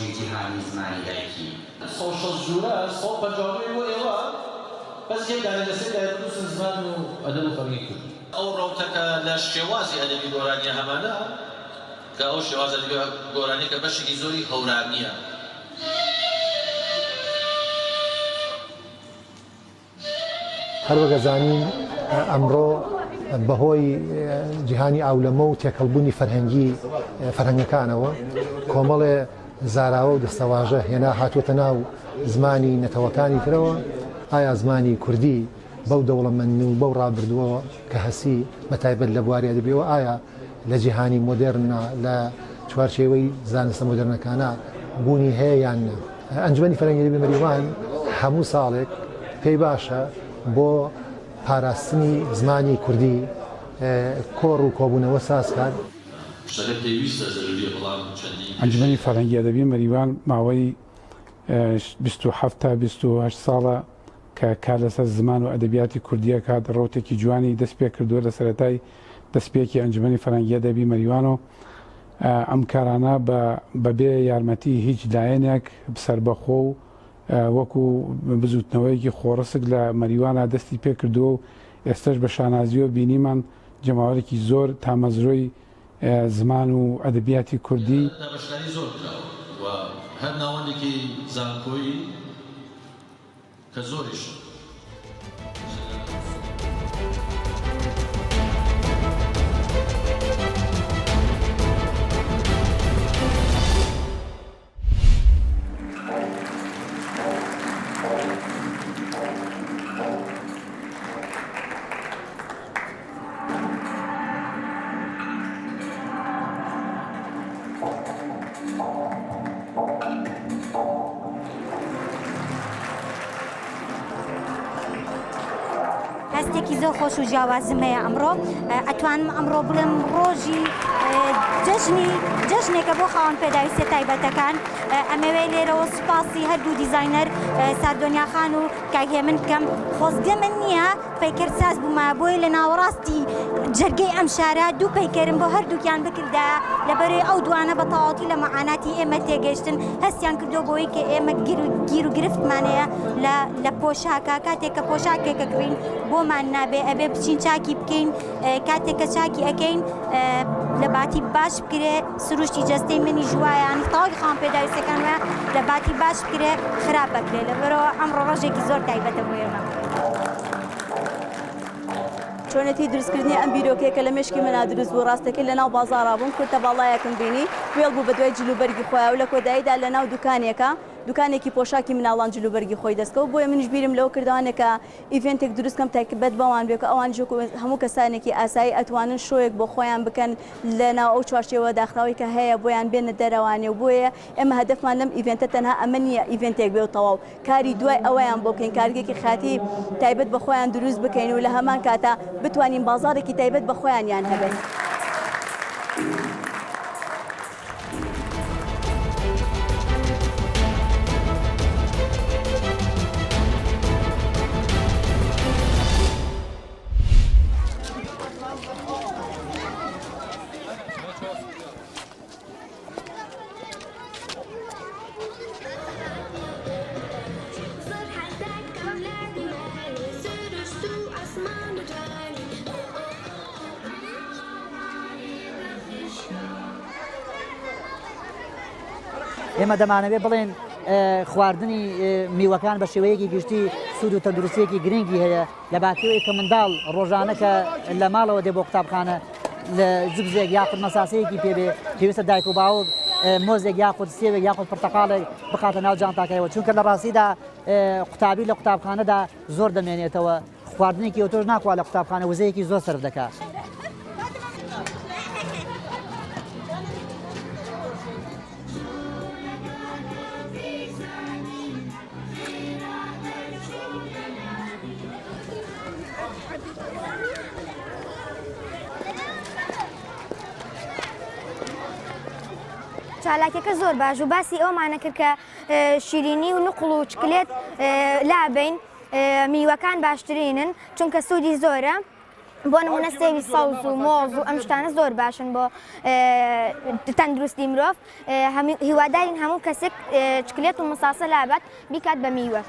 ڕۆژی جیهانی زمانی دایکی سۆشەل ژوورە سۆڵ پەنجاوی و ئێوە بەس یەکدانە لەسەر دایدروستن زمان و ئەدەب و فەرهەنگی کوردی ئەو ڕەوتەکە لە شێوازی ئەدەبی گۆرانیە هەمانە کە ئەو شێوازە گۆرانی کە بەشێکی زۆری هەورانیە هەر وەک دەزانین ئەمڕۆ بەهۆی جیهانی ئاولەمە و تێکەڵبوونی فەرهەنگەکانەوە کۆمەڵێ زاراوە و دەستەواژە هێنا هاتووەتە ناو زمانی نەتەوەکانی ترەوە ئایا زمانی کوردی بەو دەوڵەمەند و بەو ڕابردووەوە کە هەسی بەتایبەت لە بواری ئەدەبیەوە ئایا لە جیهانی مۆدێرنە لە چوارچێوەی زانستە مۆدێرنەکانە بوونی هەیە یان نە. ئەنجومەنی فەرهەنگی ئەدەبی مەریوان هەموو ساڵێک پێی باشە بۆ پاراستنی زمانی کوردی کۆڕ و کۆبوونەوە سازکات. ئەنجومەنی فەرهەنگی ئەدەبی مەریوان ماوەی 27 تا 28 ساڵە کە کار لەسەر زمان و ئەدەبیاتی کوردیە کات ڕۆتێکی جوانی دەست پێ کردووە لە سەرەتای دەستپێکی ئەنجومەنی فەرهەنگی ئەدەبی مەریوانەوە ئەم کارانە بەبێ یارمەتی هیچ لایەنێک سەربەخۆ و وەکو بزوتنەوەیەکی خۆڕسک لە مەریوانە دەستی پێ کردووە و ئێستش بە شانازیەوە بینیمان جەماوەرێکی زۆر تامەزرۆی زمان و ئەدەبیاتی کوردی دابشکاری زۆر کراوە و هەر ناوەندێکی زانکۆیی کە زۆریش هەستێکی زۆر خۆش و جیاوازم هەیە ئەمڕۆ ئەتوانم ئەمڕۆ بڵێم ڕۆژی جەژنێکە بۆ خاوەن پێداویستە تایبەتەکان ئەمەوێ لێرەوە سوپاسی هەردوو دیزاینەر ساردۆنیا خان و کاگێ من بکەم خۆزگە من نییە پەیکەرساز بوومە بۆی لە ناوەڕاستی جەرگەی ئەم شارە دوو پەیکەرم بۆ هەردووکیان بکردا لەبەرەوەی ئەو دوانە بە تەواوەتی لە مەعاناتی ئێمە تێگەیشتن هەستیان کردو بۆی کە ئێمە گیر و گرفتمانەیە لە پۆشاکە کاتێک کە پۆشاکێکە کڕین بۆمان نابێ ئەبێ بچین چاکی بکەین کاتێک کە چاکی ئەەکەین لە باتی باش بکرێ سروشتی جەستەی منی ژوایان تاوی خاوەن پێداویستەکان وە لە باتی باش بکرێ خراپ بکرێ لەبەرەوە ئەمڕۆ ڕۆژێکی زۆر تایبەتە بۆ ئێمە. چۆنەتی دروستکردنی ئەم بیرۆکەیەکە لە مشکی منە دروست بوو ڕاستەکە لە ناو بازاڕا بووم کورتە باڵایەکم بینی وێڵ بوو بە دوای جلوبەرگی خۆیان و لە کۆداییدا لە ناو دوکانێکی پۆشاکی مناڵان جلوبەرگی خۆی دەستکەوت بۆیە منیش بیرم لەوە کردوانێکە ئیڤنتێک دروستکەم تایبەت بەوان بێت کە ئەوان هەموو کەسانێکی ئاسایی ئەتوانن شۆیەک بۆ خۆیان بکەن لە ناو ئەو چوارچێوە داخراوی کە هەیە بۆیان بێنە دەرەوانێ و بۆیە ئێمە هەدەفمان لەم ئیڤنتە تەنها ئەمە نییە ئیڤنتێک بێ و تەواو کاری دوای ئەوەیان بۆ بکەین کارگێکی خاتی تایبەت بە خۆیان دروست بکەین و لە هەمان کاتە بتوانین بازارێکی تایبەت بە خۆیانیان هەبێت. ئێمە دەمانەوێت بڵێن خواردنی میوەکان بە شێوەیەکی گشتی سوود و تەندروستیەکی گرنگی هەیە لە باتیەوەی کە منداڵ ڕۆژانەکە لە ماڵەوە دێ بۆ قوتابخانە لە زگزێک یاخود مەساسەیەکی پێبێ پێویستە دایک و باوک مۆزێک یاخود سێوێک یاخود پرتەقاڵێک بخاتە ناو جانتاکەیەوە چونکە لە ڕاستیدا قوتابی لە قوتابخانەدا زۆر دەمێنێتەوە خواردنێکی ئۆتۆژ ناکوات لە قوتابخانە وزەیەکی زۆر سەرف دەکات. چالاکەکە زۆر باش و باسی ئەومانە کرد کە شیرینی و نقڵ و چکلێت لابین میوەکان باشترینن چونکە سوودی زۆرە بۆ نمونە سێوی سەوز و مۆز و ئەم شتانە زۆر باشن بۆ تەندروستی مرۆڤ هیوادارین هەموو کەسێک چکلێت و مساسە لابات بیکات بە میوە